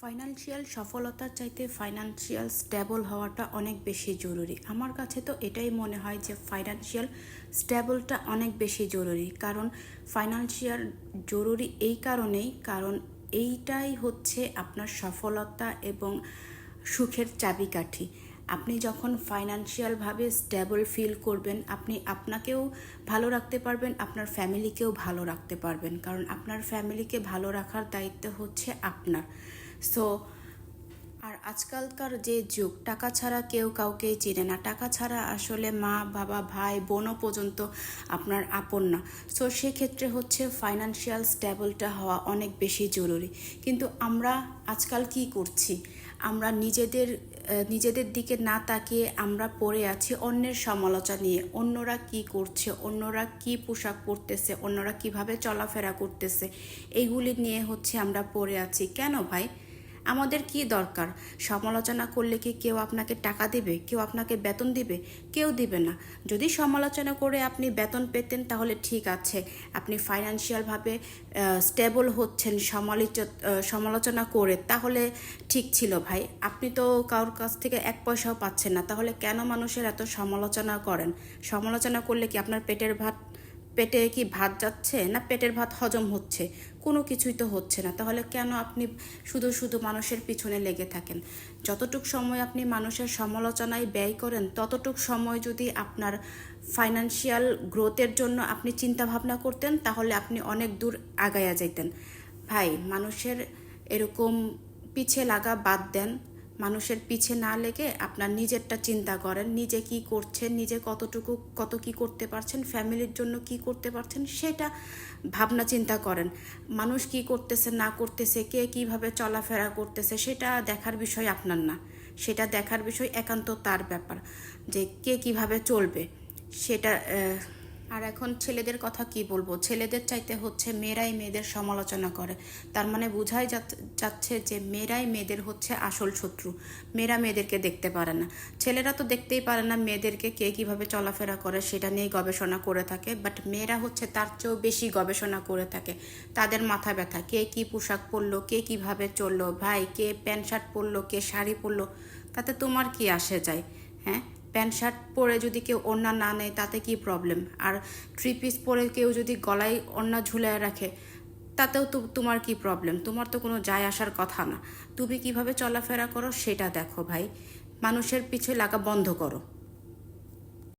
Financial সফলতার চাইতে financial stable হওয়াটা অনেক বেশি জরুরি। আমার কাছে তো এটাই মনে হয় যে ফাইনান্সিয়াল স্টেবলটা অনেক বেশি জরুরি। কারণ ফাইনান্সিয়াল জরুরি এই কারণেই, কারণ এইটাই হচ্ছে আপনার সফলতা এবং সুখের চাবিকাঠি। আপনি যখন ফাইনান্সিয়ালভাবে স্টেবল ফিল করবেন, আপনি আপনাকেও ভালো রাখতে পারবেন, আপনার ফ্যামিলিকেও ভালো রাখতে পারবেন। কারণ আপনার ফ্যামিলিকে ভালো রাখার দায়িত্ব হচ্ছে আপনার। সো আর আজকালকার যে যুগ, টাকা ছাড়া কেউ কাউকেই চিনে না। টাকা ছাড়া আসলে মা বাবা ভাই বোনও পর্যন্ত আপনার আপন না। সো সেক্ষেত্রে হচ্ছে ফাইনান্সিয়াল স্টেবলটা হওয়া অনেক বেশি জরুরি। কিন্তু আমরা আজকাল কি করছি? আমরা নিজেদের দিকে না তাকিয়ে আমরা পড়ে আছি অন্যের সমালোচনা নিয়ে। অন্যরা কি করছে, অন্যরা কি পোশাক পরতেছে, অন্যরা কিভাবে চলাফেরা করতেছে, এইগুলি নিয়ে হচ্ছে আমরা পড়ে আছি। কেন ভাই? আমাদের কি দরকার? সমালোচনা করলে কি কেউ আপনাকে টাকা দিবে? কেউ আপনাকে বেতন দিবে? কেউ দিবে না। যদি সমালোচনা করে আপনি বেতন পেতেন তাহলে ঠিক আছে, আপনি ফাইনান্সিয়ালভাবে স্টেবল হচ্ছেন সমালোচনা করে, তাহলে ঠিক ছিল ভাই। আপনি তো কারোর কাছ থেকে এক পয়সাও পাচ্ছেন না, তাহলে কেন মানুষের এত সমালোচনা করেন? সমালোচনা করলে কি আপনার পেটে কি ভাত যাচ্ছে, না পেটের ভাত হজম হচ্ছে? কোনো কিছুই তো হচ্ছে না। তাহলে কেন আপনি শুধু মানুষের পিছনে লেগে থাকেন? যতটুক সময় আপনি মানুষের সমালোচনায় ব্যয় করেন, ততটুক সময় যদি আপনার ফাইনান্সিয়াল গ্রোথের জন্য আপনি চিন্তা ভাবনা করতেন, তাহলে আপনি অনেক দূর আগায়া যাইতেন। ভাই, মানুষের এরকম পিছে লাগা বাদ দেন। মানুষের পিছে না লেগে আপনার নিজেরটা চিন্তা করেন। নিজে কি করছেন, নিজে কত কি করতে পারছেন, ফ্যামিলির জন্য কি করতে পারছেন, সেটা ভাবনা চিন্তা করেন। মানুষ কি করতেছে না করতেছে, কে কিভাবে চলাফেরা করতেছে, সেটা দেখার বিষয় আপনার না। সেটা দেখার বিষয় একান্ত তার ব্যাপার, যে কে কিভাবে চলবে সেটা। আর এখন ছেলেদের কথা কি বলবো? ছেলেদের চাইতে হচ্ছে মেয়েরাই মেয়েদের সমালোচনা করে। তার মানে বোঝাই যাচ্ছে যে মেয়েরাই মেয়েদের হচ্ছে আসল শত্রু। মেয়েরা মেয়েদেরকে দেখতে পারে না। ছেলেরা তো দেখতেই পারে না মেয়েদেরকে কে কিভাবে চলাফেরা করে, সেটা নিয়ে গবেষণা করে থাকে। বাট মেয়েরা হচ্ছে তার চেয়েও বেশি গবেষণা করে থাকে। তাদের মাথা ব্যথা, কে কি পোশাক পরলো, কে কিভাবে চললো, ভাই কে প্যান্ট শার্ট পরলো, কে শাড়ি পরলো, তাতে তোমার কি আসে যায়? হ্যাঁ, প্যান্ট শার্ট পরে যদি কেউ ওড়না না নেয় তাতে কি প্রবলেম? আর থ্রি পিস পরে কেউ যদি গলায় ওড়না ঝুলিয়ে রাখে, তাতেও তো তোমার কি প্রবলেম? তোমার তো কোনো যায় আসার কথা না। তুমি কিভাবে চলাফেরা করো সেটা দেখো ভাই। মানুষের পিছে লাগা বন্ধ করো।